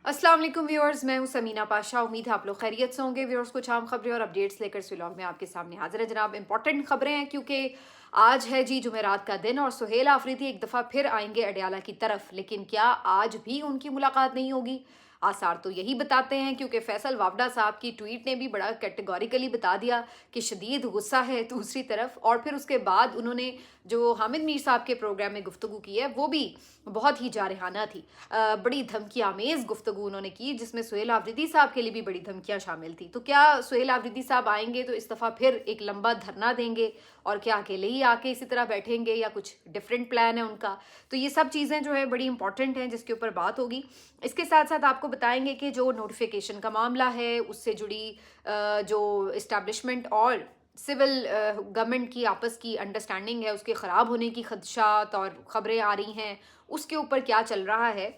अस्सलाम वालेकुम व्यूअर्स, मैं हूं समीना पाशा। उम्मीद है आप लोग खैरियत से होंगे। व्यूअर्स, कुछ आम खबरें और अपडेट्स लेकर इस व्लॉग में आपके सामने हाजिर है जनाब। इंपॉर्टेंट खबरें हैं क्योंकि आज है जी जुमेरात का दिन और सुहेल आफरीदी एक दफ़ा फिर आएंगे अडयाला की तरफ। लेकिन क्या आज भी उनकी मुलाकात नहीं होगी? आसार तो यही बताते हैं क्योंकि फैसल वावडा साहब की ट्वीट ने भी बड़ा कैटेगोरिकली बता दिया कि शदीद गुस्सा है दूसरी तरफ। और फिर उसके बाद उन्होंने जो हामिद मीर साहब के प्रोग्राम में गुफ्तगू की है वो भी बहुत ही जारहाना थी। बड़ी धमकी आमेज गुफ्तगू उन्होंने की जिसमें सुहेल आफरीदी साहब के लिए भी बड़ी धमकियां शामिल थी। तो क्या सुहेल आफरीदी साहब आएंगे तो इस दफ़ा फिर एक लंबा धरना देंगे और क्या अकेले ही आके इसी तरह बैठेंगे या कुछ डिफरेंट प्लान है उनका? तो ये सब चीज़ें जो है बड़ी इंपॉर्टेंट हैं जिसके ऊपर बात होगी। इसके साथ साथ आपको बताएंगे कि जो नोटिफिकेशन का मामला है उससे जुड़ी जो इस्टेब्लिशमेंट और सिविल गवर्नमेंट की आपस की अंडरस्टैंडिंग है उसके ख़राब होने की खदशात और ख़बरें आ रही हैं, उसके ऊपर क्या चल रहा है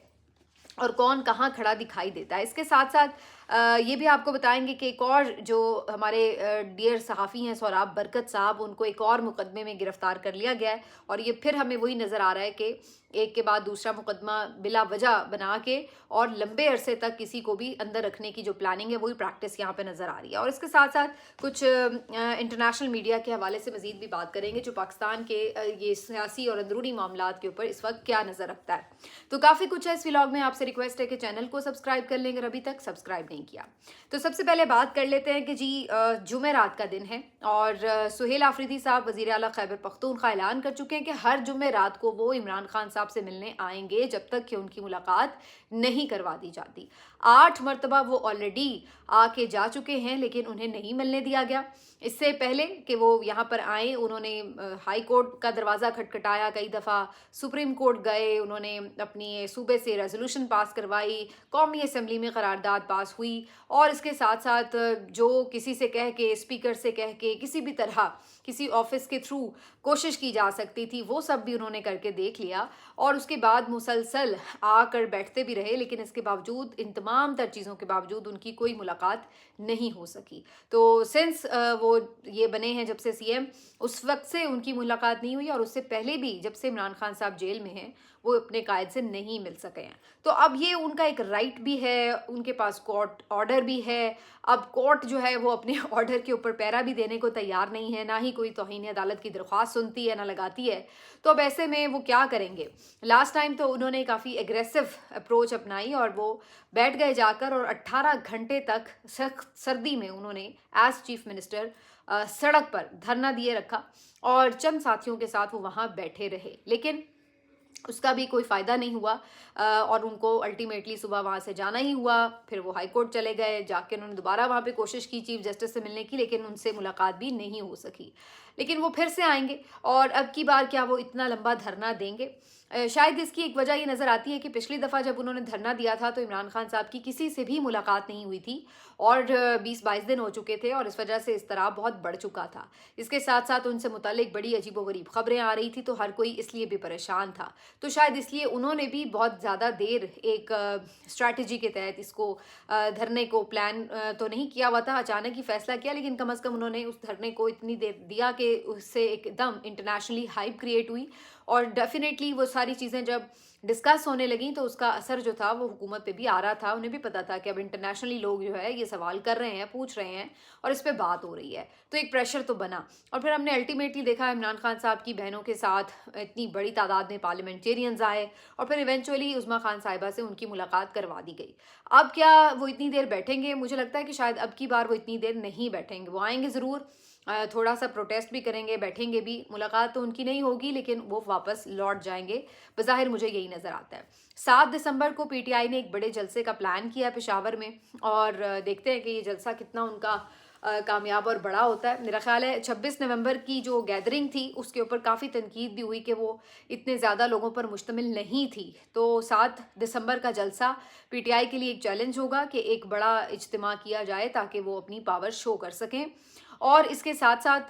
और कौन कहाँ खड़ा दिखाई देता है। इसके साथ साथ ये भी आपको बताएंगे कि एक और जो हमारे डियर सहाफ़ी हैं सोराब बरकत साहब, उनको एक और मुकदमे में गिरफ्तार कर लिया गया है। और ये फिर हमें वही नज़र आ रहा है कि एक के बाद दूसरा मुकदमा बिला वजह बना के और लंबे अरसे तक किसी को भी अंदर रखने की जो प्लानिंग है वही प्रैक्टिस यहाँ पे नज़र आ रही है। और इसके साथ साथ कुछ इंटरनेशनल मीडिया के हवाले से मज़ीद भी बात करेंगे जो पाकिस्तान के ये सियासी और अंदरूनी मामलात के ऊपर इस वक्त क्या नज़र रखता है। तो काफ़ी कुछ है इस व्लॉग में। आपसे रिक्वेस्ट है कि चैनल को सब्सक्राइब कर लें अगर अभी तक सब्सक्राइब नहीं किया। तो सबसे पहले बात कर लेते हैं कि जी जुमेरात का दिन है और सुहेल आफरीदी साहब वज़ीर आला खैबर पख्तूनख्वा ऐलान कर चुके हैं कि हर जुमेरात को वो इमरान खान साहब से मिलने आएंगे जब तक कि उनकी मुलाकात नहीं करवा दी जाती। 8 मरतबा वो ऑलरेडी आके जा चुके हैं लेकिन उन्हें नहीं मिलने दिया गया। इससे पहले कि वो यहाँ पर आए उन्होंने हाई कोर्ट का दरवाज़ा खटखटाया, कई दफ़ा सुप्रीम कोर्ट गए, उन्होंने अपनी सूबे से रेजोल्यूशन पास करवाई, कौमी असम्बली में करारदाद पास हुई और इसके साथ साथ जो किसी से कह के स्पीकर से कह के किसी भी तरह किसी ऑफिस के थ्रू कोशिश की जा सकती थी वो सब भी उन्होंने करके देख लिया। और उसके बाद मुसलसल आकर बैठते भी रहे लेकिन इसके बावजूद इन तमाम तर चीज़ों के बावजूद उनकी कोई मुलाकात नहीं हो सकी। तो सिंस वो ये बने हैं जब से सीएम उस वक्त से उनकी मुलाकात नहीं हुई और उससे पहले भी जब से इमरान खान साहब जेल में हैं वो अपने कायद से नहीं मिल सके हैं। तो अब ये उनका एक राइट भी है, उनके पास कोर्ट ऑर्डर भी है। अब कोर्ट जो है वो अपने ऑर्डर के ऊपर पैरा भी देने को तैयार नहीं है, ना ही कोई तौहीन अदालत की दरख्वास्त सुनती है ना लगाती है। तो अब ऐसे में वो क्या करेंगे? लास्ट टाइम तो उन्होंने काफ़ी एग्रेसिव अप्रोच अपनाई और वो बैठ गए जाकर और 18 घंटे तक सख्त सर्दी में उन्होंने एज चीफ मिनिस्टर सड़क पर धरना दिए रखा और चंद साथियों के साथ वो वहाँ बैठे रहे लेकिन उसका भी कोई फ़ायदा नहीं हुआ और उनको अल्टीमेटली सुबह वहाँ से जाना ही हुआ। फिर वो हाई कोर्ट चले गए, जाके उन्होंने दोबारा वहाँ पे कोशिश की चीफ जस्टिस से मिलने की लेकिन उनसे मुलाकात भी नहीं हो सकी। लेकिन वो फिर से आएंगे और अब की बार क्या वो इतना लंबा धरना देंगे? शायद इसकी एक वजह ये नज़र आती है कि पिछली दफ़ा जब उन्होंने धरना दिया था तो इमरान खान साहब की किसी से भी मुलाकात नहीं हुई थी और 20-22 दिन हो चुके थे और इस वजह से इज़्तिराब बहुत बढ़ चुका था। इसके साथ साथ उनसे मुतालिक बड़ी अजीबोगरीब ख़बरें आ रही थी तो हर कोई इसलिए भी परेशान था। तो शायद इसलिए उन्होंने भी बहुत ज़्यादा देर एक स्ट्रैटेजी के तहत इसको धरने को प्लान तो नहीं किया हुआ था, अचानक ही फैसला किया लेकिन कम अज़ कम उन्होंने उस धरने को इतनी देर दिया कि उससे एकदम इंटरनेशनली हाइप क्रिएट हुई और डेफिनेटली वो सारी चीज़ें जब डिस्कस होने लगी तो उसका असर जो था वो हुकूमत पे भी आ रहा था। उन्हें भी पता था कि अब इंटरनेशनली लोग जो है ये सवाल कर रहे हैं, पूछ रहे हैं और इस पे बात हो रही है तो एक प्रेशर तो बना। और फिर हमने अल्टीमेटली देखा इमरान खान साहब की बहनों के साथ इतनी बड़ी तादाद में पार्लियामेंटेरियंस आए और फिर इवेंचुअली उज़्मा खान साहिबा से उनकी मुलाकात करवा दी गई। अब क्या वो इतनी देर बैठेंगे? मुझे लगता है कि शायद अब की बार वो इतनी देर नहीं बैठेंगे। वो आएंगे ज़रूर, थोड़ा सा प्रोटेस्ट भी करेंगे, बैठेंगे भी, मुलाकात तो उनकी नहीं होगी लेकिन वो वापस लौट जाएंगे, बज़ाहिर मुझे यही नज़र आता है। 7 दिसंबर को पीटीआई ने एक बड़े जलसे का प्लान किया है पेशावर में और देखते हैं कि ये जलसा कितना उनका कामयाब और बड़ा होता है। मेरा ख्याल है 26 नवंबर की जो गैदरिंग थी उसके ऊपर काफ़ी तनकीद भी हुई कि वो इतने ज़्यादा लोगों पर मुश्तमिल नहीं थी। तो 7 दिसंबर का जलसा पीटीआई के लिए एक चैलेंज होगा कि एक बड़ा इज्तिमा किया जाए ताकि वो अपनी पावर शो कर सकें। और इसके साथ साथ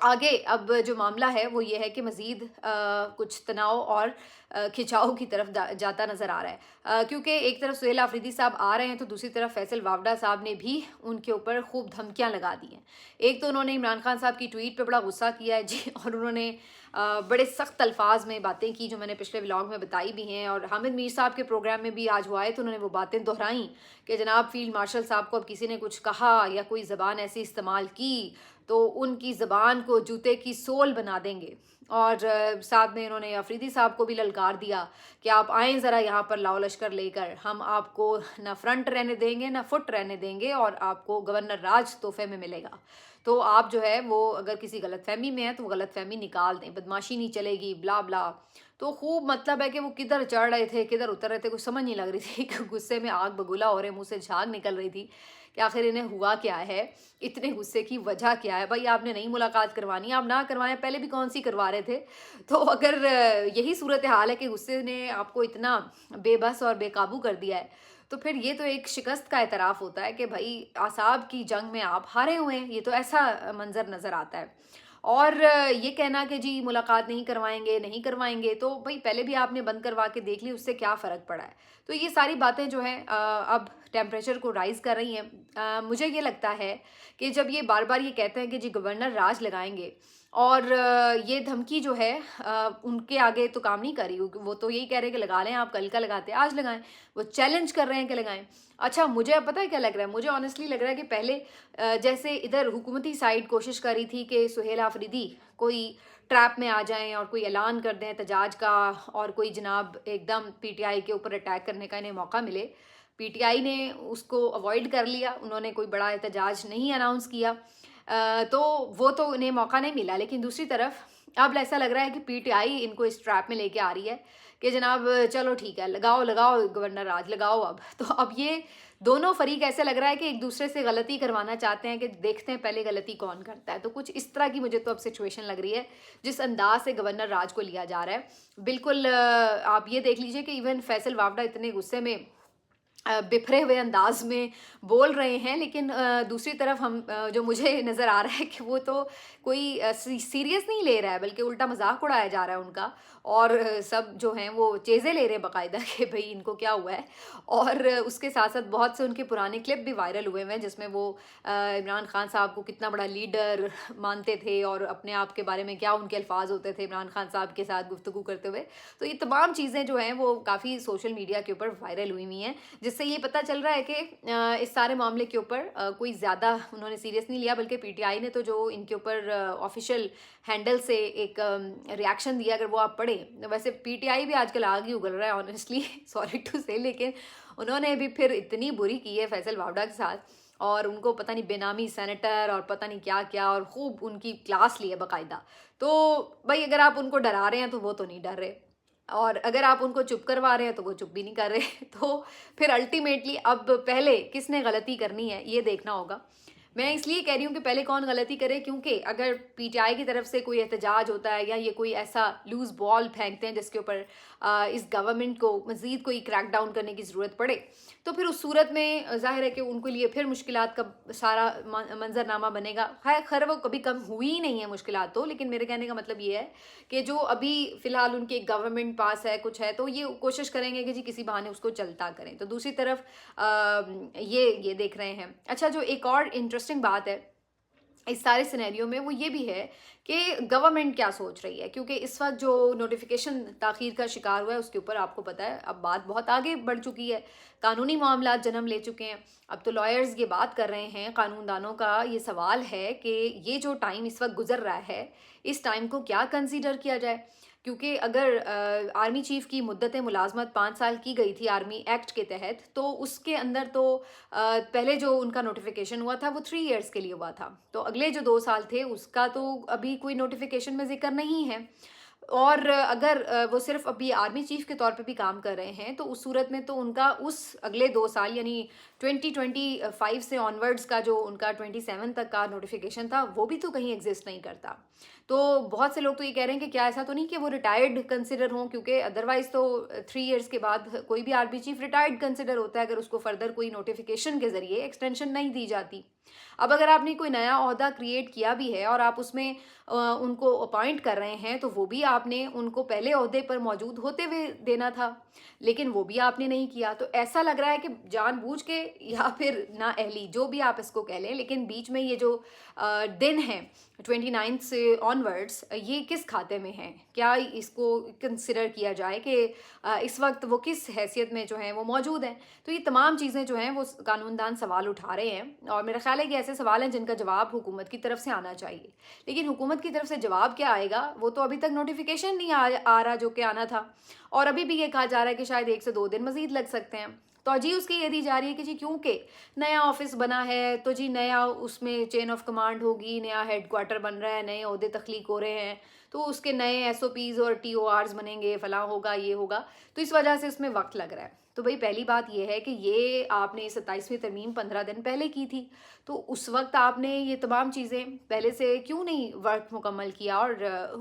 आगे अब जो मामला है वो ये है कि मज़ीद कुछ तनाव और खिंचाव की तरफ जाता नज़र आ रहा है क्योंकि एक तरफ सुहेल आफरीदी साहब आ रहे हैं तो दूसरी तरफ फैसल वावडा साहब ने भी उनके ऊपर खूब धमकियां लगा दी हैं। एक तो उन्होंने इमरान खान साहब की ट्वीट पे बड़ा गुस्सा किया है जी और उन्होंने बड़े सख्त अल्फाज में बातें की जो मैंने पिछले व्लॉग में बताई भी हैं, और हामिद मीर साहब के प्रोग्राम में भी आज वो आए तो उन्होंने वो बातें दोहराई कि जनाब फील्ड मार्शल साहब को अब किसी ने कुछ कहा या कोई ज़बान ऐसी इस्तेमाल की तो उनकी ज़बान को जूते की सोल बना देंगे। और साथ में इन्होंने अफरीदी साहब को भी ललकार दिया कि आप आएँ ज़रा यहाँ पर लाओ लश्कर लेकर, हम आपको ना फ्रंट रहने देंगे ना फुट रहने देंगे और आपको गवर्नर राज तोहफे में मिलेगा। तो आप जो है वो अगर किसी गलतफहमी में है तो वो गलतफहमी निकाल दें, बदमाशी नहीं चलेगी, ब्ला ब्ला। तो खूब मतलब है कि वो किधर चढ़ रहे थे किधर उतर रहे थे, कुछ समझ नहीं लग रही थी कि गुस्से में आग बगुला हो रहे, मुंह से झाग निकल रही थी कि आखिर इन्हें हुआ क्या है, इतने गुस्से की वजह क्या है। भाई आपने नई मुलाकात करवानी, आप ना करवाएं, पहले भी कौन सी करवा रहे थे। तो अगर यही सूरत हाल है कि गुस्से ने आपको इतना बेबस और बेकाबू कर दिया है तो फिर ये तो एक शिकस्त का एतराफ़ होता है कि भाई आसाब की जंग में आप हारे हुए हैं, ये तो ऐसा मंजर नज़र आता है। और ये कहना कि जी मुलाकात नहीं करवाएंगे नहीं करवाएंगे, तो भाई पहले भी आपने बंद करवा के देख ली, उससे क्या फ़र्क पड़ा है। तो ये सारी बातें जो हैं अब टेम्परेचर को राइज़ कर रही हैं। मुझे ये लगता है कि जब ये बार बार ये कहते हैं कि जी गवर्नर राज लगाएंगे और ये धमकी जो है उनके आगे तो काम नहीं कर रही, वो तो यही कह रहे हैं कि लगा लें, आप कल का लगाते आज लगाएं, वो चैलेंज कर रहे हैं कि लगाएं। अच्छा मुझे अब पता है क्या लग रहा है, मुझे ऑनेस्टली लग रहा है कि पहले जैसे इधर हुकूमती साइड कोशिश कर रही थी कि सुहेल आफरीदी कोई ट्रैप में आ जाएं और कोई ऐलान कर दें एहतजाज का और कोई जनाब एकदम पीटीआई के ऊपर अटैक करने का इन्हें मौका मिले। पीटीआई ने उसको अवॉइड कर लिया, उन्होंने कोई बड़ा एहतजाज नहीं अनाउंस किया, तो वो तो उन्हें मौका नहीं मिला। लेकिन दूसरी तरफ अब ऐसा लग रहा है कि पीटीआई इनको इस ट्रैप में लेके आ रही है कि जनाब चलो ठीक है लगाओ लगाओ गवर्नर राज लगाओ अब। तो अब ये दोनों फरीक ऐसे लग रहा है कि एक दूसरे से गलती करवाना चाहते हैं कि देखते हैं पहले गलती कौन करता है। तो कुछ इस तरह की मुझे तो अब सिचुएशन लग रही है जिस अंदाज से गवर्नर राज को लिया जा रहा है। बिल्कुल आप ये देख लीजिए कि इवन फैसल वावड़ा इतने गुस्से में बिखरे हुए अंदाज में बोल रहे हैं, लेकिन दूसरी तरफ हम जो मुझे नज़र आ रहा है कि वो तो कोई सीरियस नहीं ले रहा है, बल्कि उल्टा मजाक उड़ाया जा रहा है उनका। और सब जो हैं वो चेज़े ले रहे हैं बाकायदा कि भाई इनको क्या हुआ है। और उसके साथ साथ बहुत से उनके पुराने क्लिप भी वायरल हुए हुए हैं जिसमें वो इमरान खान साहब को कितना बड़ा लीडर मानते थे और अपने आप के बारे में क्या उनके अल्फाज होते थे इमरान खान साहब के साथ गुफ्तगू करते हुए। तो ये तमाम चीज़ें जो हैं वो काफ़ी सोशल मीडिया के ऊपर वायरल हुई हुई हैं, जिससे ये पता चल रहा है कि इस सारे मामले के ऊपर कोई ज़्यादा उन्होंने सीरियस नहीं लिया, बल्कि पीटीआई ने तो जो इनके ऊपर ऑफिशियल हैंडल से एक रिएक्शन दिया, अगर वो आप पढ़ें। वैसे पीटीआई भी आजकल आग ही उगल रहा है ऑनेस्टली, सॉरी टू से, लेकिन उन्होंने भी फिर इतनी बुरी की है फैसल वावड़ा के साथ, और उनको पता नहीं बेनामी सेनेटर और पता नहीं क्या क्या, और खूब उनकी क्लास ली है बाकायदा। तो भाई अगर आप उनको डरा रहे हैं तो वो तो नहीं डर रहे, और अगर आप उनको चुप करवा रहे हैं तो वो चुप भी नहीं कर रहे। तो फिर अल्टीमेटली अब पहले किसने गलती करनी है ये देखना होगा। मैं इसलिए कह रही हूँ कि पहले कौन गलती करे, क्योंकि अगर पीटीआई की तरफ से कोई एहतजाज होता है या ये कोई ऐसा लूज़ बॉल फेंकते हैं जिसके ऊपर इस गवर्नमेंट को मज़ीद कोई क्रैक डाउन करने की ज़रूरत पड़े, तो फिर उस सूरत में ज़ाहिर है कि उनके लिए फिर मुश्किलात का सारा मंजरनामा बनेगा। खैर वो कभी कम हुई ही नहीं है मुश्किलात तो, लेकिन मेरे कहने का मतलब ये है कि जो अभी फ़िलहाल उनकी गवर्नमेंट पास है कुछ है, तो ये कोशिश करेंगे कि जी किसी बहाने उसको चलता करें। तो दूसरी तरफ ये देख रहे हैं। अच्छा जो एक और इंटरेस्टिंग बात है इस सारे सिनेरियो में वो ये भी है कि गवर्नमेंट क्या सोच रही है, क्योंकि इस वक्त जो नोटिफिकेशन ताख़ीर का शिकार हुआ है उसके ऊपर आपको पता है अब बात बहुत आगे बढ़ चुकी है, कानूनी मामला जन्म ले चुके हैं। अब तो लॉयर्स ये बात कर रहे हैं, कानूनदानों का ये सवाल है कि ये जो टाइम इस वक्त गुजर रहा है इस टाइम को क्या कंसीडर किया जाए, क्योंकि अगर आर्मी चीफ़ की मुद्दत मुलाजमत 5 साल की गई थी आर्मी एक्ट के तहत, तो उसके अंदर तो पहले जो उनका नोटिफिकेशन हुआ था वो 3 इयर्स के लिए हुआ था, तो अगले जो 2 साल थे उसका तो अभी कोई नोटिफिकेशन में जिक्र नहीं है। और अगर वो सिर्फ अभी आर्मी चीफ के तौर पे भी काम कर रहे हैं तो उस सूरत में तो उनका उस अगले 2 साल यानी 2025 से ऑनवर्ड्स का जो उनका 27 तक का नोटिफिकेशन था वो भी तो कहीं एग्जिस्ट नहीं करता। तो बहुत से लोग तो ये कह रहे हैं कि क्या ऐसा तो नहीं कि वो रिटायर्ड कंसिडर हों, क्योंकि अदरवाइज तो 3 इयर्स के बाद कोई भी आर्मी चीफ रिटायर्ड कंसिडर होता है अगर उसको फर्दर कोई नोटिफिकेशन के ज़रिए एक्सटेंशन नहीं दी जाती। अब अगर आपने कोई नया ओहदा क्रिएट किया भी है और आप उसमें उनको अपॉइंट कर रहे हैं तो वो भी आपने उनको पहले ओहदे पर मौजूद होते हुए देना था, लेकिन वो भी आपने नहीं किया। तो ऐसा लग रहा है कि जानबूझ के या फिर ना अहली जो भी आप इसको कह लें, लेकिन बीच में ये जो दिन है 29 से آنورڈس یہ کس کھاتے میں ہیں, کیا اس کو کنسیڈر کیا جائے کہ اس وقت وہ کس حیثیت میں جو ہیں وہ موجود ہیں. تو یہ تمام چیزیں جو ہیں وہ قانون دان سوال اٹھا رہے ہیں, اور میرا خیال ہے کہ ایسے سوال ہیں جن کا جواب حکومت کی طرف سے آنا چاہیے. لیکن حکومت کی طرف سے جواب کیا آئے گا, وہ تو ابھی تک نوٹیفیکیشن نہیں آ رہا جو کہ آنا تھا, اور ابھی بھی یہ کہا جا رہا ہے کہ شاید 1 سے 2 دن مزید لگ سکتے ہیں. توجہ اس کی یہ دی جا رہی ہے کہ جی کیونکہ نیا آفس بنا ہے تو جی نیا اس میں چین آف کمانڈ ہوگی, نیا ہیڈ کوارٹر بن رہا ہے, نئے عہدے تخلیق ہو رہے ہیں, تو اس کے نئے SOPs اور TORs بنیں گے, فلاں ہوگا, یہ ہوگا, تو اس وجہ سے اس میں وقت لگ رہا ہے. تو بھئی پہلی بات یہ ہے کہ یہ آپ نے 27ویں ترمیم 15 دن پہلے کی تھی, تو اس وقت آپ نے یہ تمام چیزیں پہلے سے کیوں نہیں ورک مکمل کیا, اور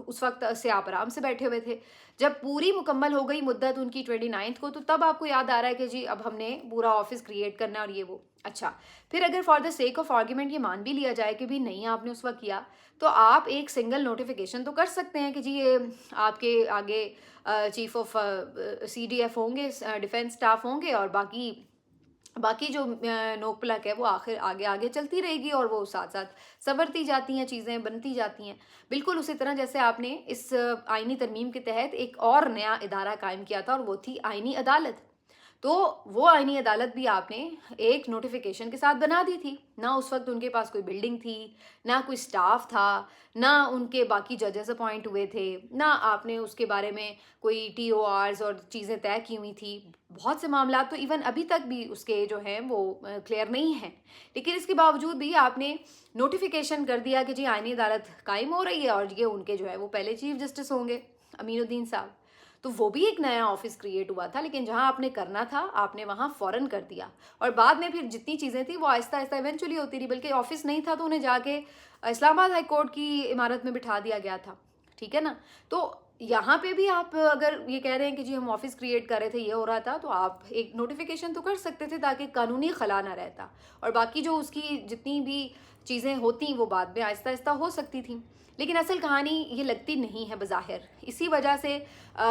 اس وقت سے آپ آرام سے بیٹھے ہوئے تھے. جب پوری مکمل ہو گئی مدت ان کی 29 کو, تو تب آپ کو یاد آ رہا ہے کہ جی اب ہم نے پورا آفس کریٹ کرنا ہے اور یہ وہ. اچھا, پھر اگر for the sake of argument یہ مان بھی لیا جائے کہ بھی نہیں آپ نے اس وقت کیا, تو آپ ایک سنگل نوٹیفیکیشن تو کر سکتے ہیں کہ جی یہ آپ کے آگے چیف آف CDF ہوں گے, ڈیفینس اسٹاف ہوں گے, اور باقی جو نوک پلک ہے وہ آگے چلتی رہے گی, اور وہ ساتھ ساتھ سنورتی جاتی ہیں, چیزیں بنتی جاتی ہیں. بالکل اسی طرح جیسے آپ نے اس آئینی ترمیم کے تحت ایک اور نیا ادارہ قائم کیا تھا, اور وہ تھی آئینی عدالت. تو وہ آئینی عدالت بھی آپ نے ایک نوٹیفیکیشن کے ساتھ بنا دی تھی. نہ اس وقت ان کے پاس کوئی بلڈنگ تھی, نہ کوئی سٹاف تھا, نہ ان کے باقی ججز اپوائنٹ ہوئے تھے, نہ آپ نے اس کے بارے میں کوئی TORs اور چیزیں طے کی ہوئی تھی. بہت سے معاملات تو ایون ابھی تک بھی اس کے جو ہیں وہ کلیئر نہیں ہیں, لیکن اس کے باوجود بھی آپ نے نوٹیفیکیشن کر دیا کہ جی آئینی عدالت قائم ہو رہی ہے, اور یہ ان کے جو ہے وہ پہلے چیف جسٹس ہوں گے, امین الدین صاحب. تو وہ بھی ایک نیا آفس کریٹ ہوا تھا, لیکن جہاں آپ نے کرنا تھا آپ نے وہاں فوراً کر دیا, اور بعد میں پھر جتنی چیزیں تھیں وہ آہستہ آہستہ ایونچولی ہوتی رہی. بلکہ آفس نہیں تھا تو انہیں جا کے اسلام آباد ہائی کورٹ کی عمارت میں بٹھا دیا گیا تھا, ٹھیک ہے نا. تو یہاں پہ بھی آپ اگر یہ کہہ رہے ہیں کہ جی ہم آفس کریٹ کر رہے تھے, یہ ہو رہا تھا, تو آپ ایک نوٹیفیکیشن تو کر سکتے تھے تاکہ قانونی خلا نہ رہتا, اور باقی جو اس کی جتنی بھی چیزیں ہوتی وہ بعد میں آہستہ آہستہ ہو سکتی تھیں. لیکن اصل کہانی یہ لگتی نہیں ہے بظاہر. اسی وجہ سے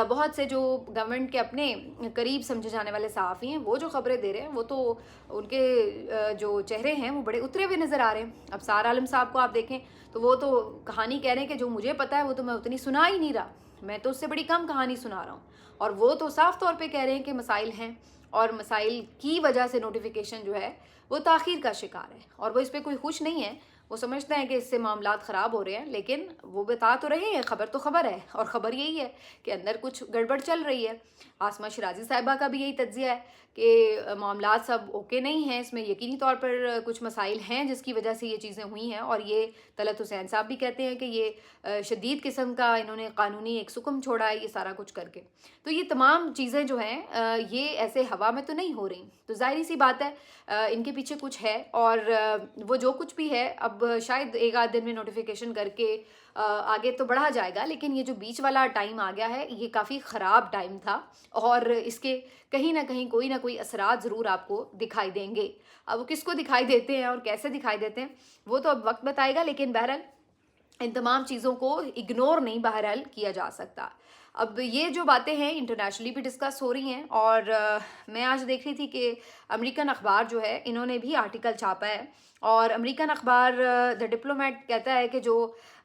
بہت سے جو گورنمنٹ کے اپنے قریب سمجھے جانے والے صحافی ہیں وہ جو خبریں دے رہے ہیں, وہ تو ان کے جو چہرے ہیں وہ بڑے اترے ہوئے نظر آ رہے ہیں. اب سار عالم صاحب کو آپ دیکھیں تو وہ تو کہانی کہہ رہے ہیں کہ جو مجھے پتا ہے وہ تو میں اتنی سنا ہی نہیں رہا, میں تو اس سے بڑی کم کہانی سنا رہا ہوں. اور وہ تو صاف طور پہ کہہ رہے ہیں کہ مسائل ہیں, اور مسائل کی وجہ سے نوٹیفیکیشن جو ہے وہ تاخیر کا شکار ہے, اور وہ اس پہ کوئی خوش نہیں ہے. وہ سمجھتے ہیں کہ اس سے معاملات خراب ہو رہے ہیں, لیکن وہ بتا تو رہے ہیں, خبر تو خبر ہے, اور خبر یہی ہے کہ اندر کچھ گڑبڑ چل رہی ہے. آسمہ شیرازی صاحبہ کا بھی یہی تجزیہ ہے کہ معاملات سب اوکے نہیں ہیں, اس میں یقینی طور پر کچھ مسائل ہیں جس کی وجہ سے یہ چیزیں ہوئی ہیں. اور یہ طلعت حسین صاحب بھی کہتے ہیں کہ یہ شدید قسم کا انہوں نے قانونی ایک سکم چھوڑا ہے یہ سارا کچھ کر کے. تو یہ تمام چیزیں جو ہیں یہ ایسے ہوا میں تو نہیں ہو رہی. تو ظاہری سی بات ہے ان کے پیچھے کچھ ہے, اور وہ جو کچھ بھی ہے اب شاید 1 آدھ دن میں نوٹیفیکیشن کر کے آگے تو بڑھا جائے گا, لیکن یہ جو بیچ والا ٹائم آ گیا ہے یہ کافی خراب ٹائم تھا, اور اس کے کہیں نہ کہیں کوئی نہ کوئی اثرات ضرور آپ کو دکھائی دیں گے. اب وہ کس کو دکھائی دیتے ہیں اور کیسے دکھائی دیتے ہیں وہ تو اب وقت بتائے گا, لیکن بہرحال ان تمام چیزوں کو اگنور نہیں بہرحال کیا جا سکتا. اب یہ جو باتیں ہیں انٹرنیشنلی بھی ڈسکس ہو رہی ہیں, اور میں آج دیکھ رہی تھی کہ امریکن اخبار جو ہے انہوں نے بھی آرٹیکل چھاپا ہے, اور امریکن اخبار دا ڈپلومیٹ کہتا ہے کہ جو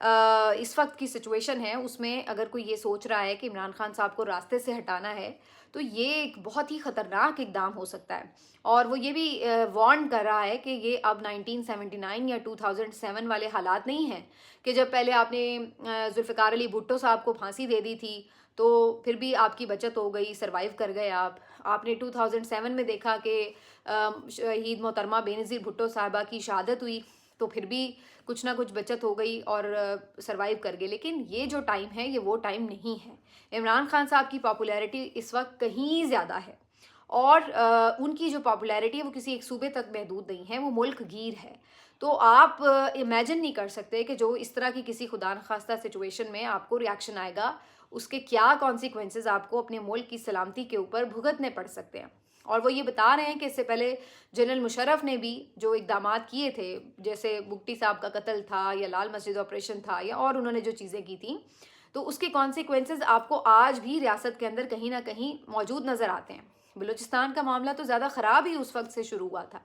اس وقت کی سچویشن ہے اس میں اگر کوئی یہ سوچ رہا ہے کہ عمران خان صاحب کو راستے سے ہٹانا ہے تو یہ ایک بہت ہی خطرناک اقدام ہو سکتا ہے. اور وہ یہ بھی وارن کر رہا ہے کہ یہ اب 1979 یا 2007 والے حالات نہیں ہیں کہ جب پہلے آپ نے ذوالفقار علی بھٹو صاحب کو پھانسی دے دی تھی تو پھر بھی آپ کی بچت ہو گئی, سروائیو کر گئے آپ نے 2007 میں دیکھا کہ شہید محترمہ بینظیر بھٹو صاحبہ کی شہادت ہوئی تو پھر بھی کچھ نہ کچھ بچت ہو گئی اور سروائیو کر گئے. لیکن یہ جو ٹائم ہے یہ وہ ٹائم نہیں ہے. عمران خان صاحب کی پاپولیرٹی اس وقت کہیں زیادہ ہے, اور ان کی جو پاپولیرٹی ہے وہ کسی ایک صوبے تک محدود نہیں ہے, وہ ملک گیر ہے. تو آپ امیجن نہیں کر سکتے کہ جو اس طرح کی کسی خدا نخواستہ سچویشن میں آپ کو ریاکشن آئے گا اس کے کیا کانسیکوینسز آپ کو اپنے ملک کی سلامتی کے اوپر بھگتنے پڑ سکتے ہیں. اور وہ یہ بتا رہے ہیں کہ اس سے پہلے جنرل مشرف نے بھی جو اقدامات کیے تھے, جیسے بگٹی صاحب کا قتل تھا یا لال مسجد آپریشن تھا یا اور انہوں نے جو چیزیں کی تھیں, تو اس کے کانسیکوینسز آپ کو آج بھی ریاست کے اندر کہیں نہ کہیں موجود نظر آتے ہیں. بلوچستان کا معاملہ تو زیادہ خراب ہی اس وقت سے شروع ہوا تھا.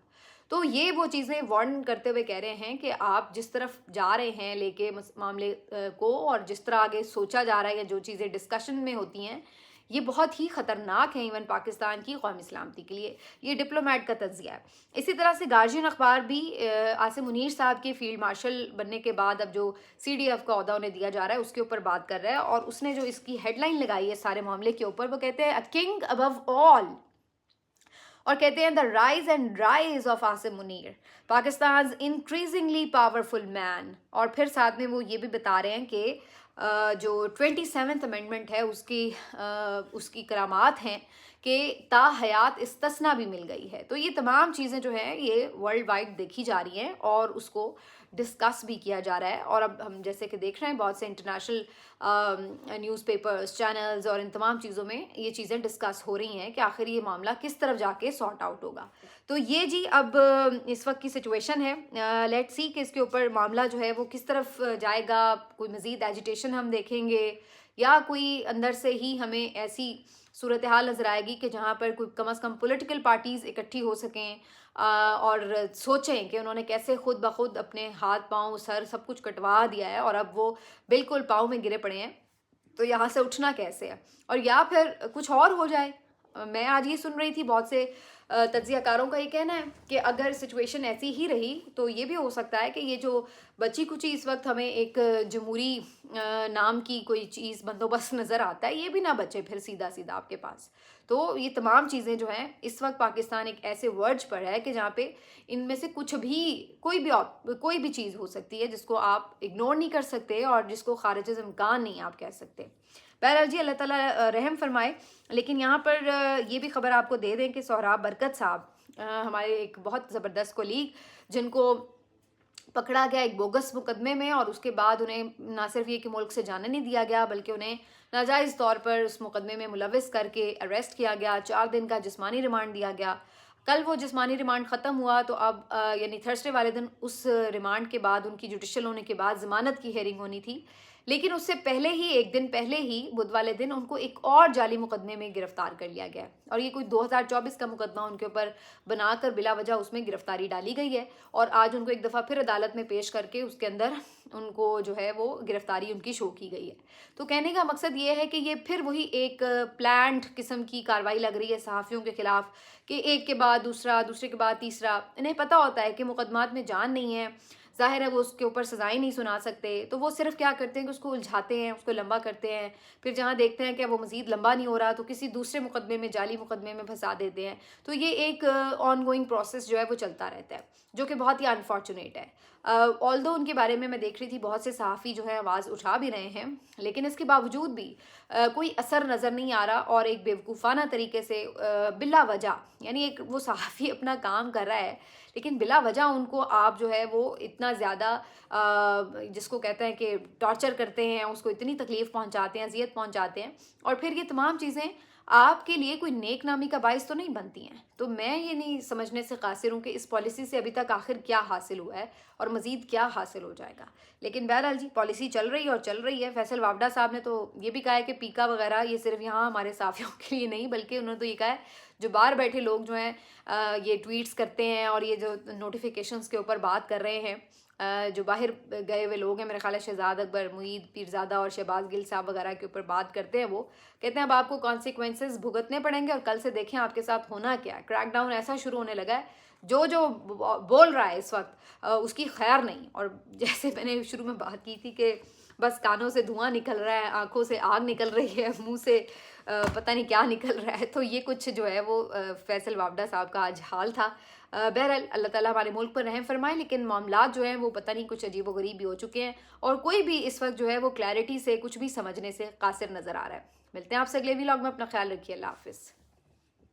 تو یہ وہ چیزیں وارن کرتے ہوئے کہہ رہے ہیں کہ آپ جس طرف جا رہے ہیں لے کے معاملے کو، اور جس طرح آگے سوچا جا رہا ہے یا جو چیزیں ڈسکشن میں ہوتی ہیں، یہ بہت ہی خطرناک ہیں ایون پاکستان کی قومی سلامتی کے لیے. یہ ڈپلومیٹ کا تجزیہ ہے. اسی طرح سے گارجین اخبار بھی عاصم منیر صاحب کے فیلڈ مارشل بننے کے بعد اب جو سی ڈی ایف کا عہدہ انہیں دیا جا رہا ہے اس کے اوپر بات کر رہا ہے، اور اس نے جو اس کی ہیڈ لائن لگائی ہے سارے معاملے کے اوپر، وہ کہتے ہیں اے کنگ ابو آل، اور کہتے ہیں the rise and rise of Asim Munir, Pakistan increasingly powerful man. اور پھر ساتھ میں وہ یہ بھی بتا رہے ہیں کہ جو 27th امینڈمنٹ ہے اس کی کرامات ہیں کہ تا حیات استثنا بھی مل گئی ہے. تو یہ تمام چیزیں جو ہیں یہ ورلڈ وائڈ دیکھی جا رہی ہیں اور اس کو ڈسکس بھی کیا جا رہا ہے. اور اب ہم جیسے کہ دیکھ رہے ہیں بہت سے انٹرنیشنل نیوز پیپرز، چینلز اور ان تمام چیزوں میں یہ چیزیں ڈسکس ہو رہی ہیں کہ آخر یہ معاملہ کس طرف جا کے سارٹ آؤٹ ہوگا. تو یہ جی اب اس وقت کی سچویشن ہے. لیٹ سی کہ اس کے اوپر معاملہ جو ہے وہ کس طرف جائے گا. کوئی مزید ایجیٹیشن ہم دیکھیں گے یا کوئی اندر سے ہی ہمیں ایسی صورتحال نظر آئے گی کہ جہاں پر کوئی کم از کم پولیٹیکل پارٹیز اکٹھی ہو سکیں اور سوچیں کہ انہوں نے کیسے خود بخود اپنے ہاتھ پاؤں سر سب کچھ کٹوا دیا ہے اور اب وہ بالکل پاؤں میں گرے پڑے ہیں، تو یہاں سے اٹھنا کیسے ہے. اور یا پھر کچھ اور ہو جائے. میں آج یہ سن رہی تھی بہت سے تجزیہ کاروں کا یہ کہنا ہے کہ اگر سچویشن ایسی ہی رہی تو یہ بھی ہو سکتا ہے کہ یہ جو بچی کچی اس وقت ہمیں ایک جمہوری نام کی کوئی چیز بندوبست نظر آتا ہے، یہ بھی نہ بچے پھر سیدھا آپ کے پاس. تو یہ تمام چیزیں جو ہیں اس وقت پاکستان ایک ایسے ورج پر ہے کہ جہاں پہ ان میں سے کچھ بھی کوئی بھی چیز ہو سکتی ہے جس کو آپ اگنور نہیں کر سکتے اور جس کو خارج از امکان نہیں آپ کہہ سکتے. بہرحال جی اللہ تعالیٰ رحم فرمائے. لیکن یہاں پر یہ بھی خبر آپ کو دے دیں کہ سہراب برکت صاحب ہمارے ایک بہت زبردست کولیگ جن کو پکڑا گیا ایک بوگس مقدمے میں، اور اس کے بعد انہیں نہ صرف یہ کہ ملک سے جانے نہیں دیا گیا بلکہ انہیں ناجائز طور پر اس مقدمے میں ملوث کر کے اریسٹ کیا گیا. 4 دن کا جسمانی ریمانڈ دیا گیا. کل وہ جسمانی ریمانڈ ختم ہوا تو اب یعنی تھرسڈے والے دن اس ریمانڈ کے بعد ان کی جوڈیشل ہونے کے بعد ضمانت کی ہیئرنگ ہونی تھی. لیکن اس سے پہلے ہی ایک دن پہلے ہی بدھ والے دن ان کو ایک اور جعلی مقدمے میں گرفتار کر لیا گیا، اور یہ کوئی 2024 کا مقدمہ ان کے اوپر بنا کر بلا وجہ اس میں گرفتاری ڈالی گئی ہے. اور آج ان کو ایک دفعہ پھر عدالت میں پیش کر کے اس کے اندر ان کو جو ہے وہ گرفتاری ان کی شو کی گئی ہے. تو کہنے کا مقصد یہ ہے کہ یہ پھر وہی ایک پلانڈ قسم کی کارروائی لگ رہی ہے صحافیوں کے خلاف کہ ایک کے بعد دوسرا، دوسرے کے بعد تیسرا. انہیں پتہ ہوتا ہے کہ مقدمات میں جان نہیں ہے، ظاہر ہے وہ اس کے اوپر سزائیں نہیں سنا سکتے، تو وہ صرف کیا کرتے ہیں کہ اس کو الجھاتے ہیں، اس کو لمبا کرتے ہیں. پھر جہاں دیکھتے ہیں کہ وہ مزید لمبا نہیں ہو رہا تو کسی دوسرے مقدمے میں، جعلی مقدمے میں پھنسا دیتے ہیں. تو یہ ایک آن گوئنگ پروسیس جو ہے وہ چلتا رہتا ہے جو کہ بہت ہی انفارچونیٹ ہے. آلدو ان کے بارے میں دیکھ رہی تھی بہت سے صحافی جو ہے آواز اٹھا بھی رہے ہیں، لیکن اس کے باوجود بھی کوئی اثر نظر نہیں آ رہا. اور ایک بیوقوفانہ طریقے سے بلا وجہ، یعنی ایک وہ صحافی اپنا کام کر رہا ہے لیکن بلا وجہ ان کو آپ جو ہے وہ اتنا زیادہ جس کو کہتے ہیں کہ ٹارچر کرتے ہیں، اس کو اتنی تکلیف پہنچاتے ہیں، اذیت پہنچاتے ہیں، اور پھر یہ تمام چیزیں آپ کے لیے کوئی نیک نامی کا باعث تو نہیں بنتی ہیں. تو میں یہ نہیں سمجھنے سے قاصر ہوں کہ اس پالیسی سے ابھی تک آخر کیا حاصل ہوا ہے اور مزید کیا حاصل ہو جائے گا. لیکن بہرحال جی پالیسی چل رہی ہے اور چل رہی ہے. فیصل وابڈا صاحب نے تو یہ بھی کہا ہے کہ پیکا وغیرہ یہ صرف یہاں ہمارے صحافیوں کے لیے نہیں بلکہ انہوں نے تو یہ کہا ہے جو باہر بیٹھے لوگ جو ہیں یہ ٹویٹس کرتے ہیں اور یہ جو نوٹیفیکیشنز کے اوپر بات کر رہے ہیں، جو باہر گئے ہوئے لوگ ہیں، میرے خیال ہے شہزاد اکبر، معید پیرزادہ اور شہباز گل صاحب وغیرہ کے اوپر بات کرتے ہیں، وہ کہتے ہیں اب آپ کو کانسیکوینسز بھگتنے پڑیں گے اور کل سے دیکھیں آپ کے ساتھ ہونا کیا ہے. کریک ڈاؤن ایسا شروع ہونے لگا ہے جو بول رہا ہے اس وقت اس کی خیر نہیں. اور جیسے میں نے شروع میں بات کی تھی کہ بس کانوں سے دھواں نکل رہا ہے، آنکھوں سے آگ نکل رہی ہے، منہ سے پتہ نہیں کیا نکل رہا ہے. تو یہ کچھ جو ہے وہ فیصل وابڈا صاحب کا آج حال تھا. بہرحال اللہ تعالیٰ ہمارے ملک پر رحم فرمائے، لیکن معاملات جو ہیں وہ پتہ نہیں کچھ عجیب و غریب بھی ہو چکے ہیں اور کوئی بھی اس وقت جو ہے وہ کلیئرٹی سے کچھ بھی سمجھنے سے قاصر نظر آ رہا ہے. ملتے ہیں آپ سے اگلے ولاگ میں. اپنا خیال رکھیے. اللہ حافظ.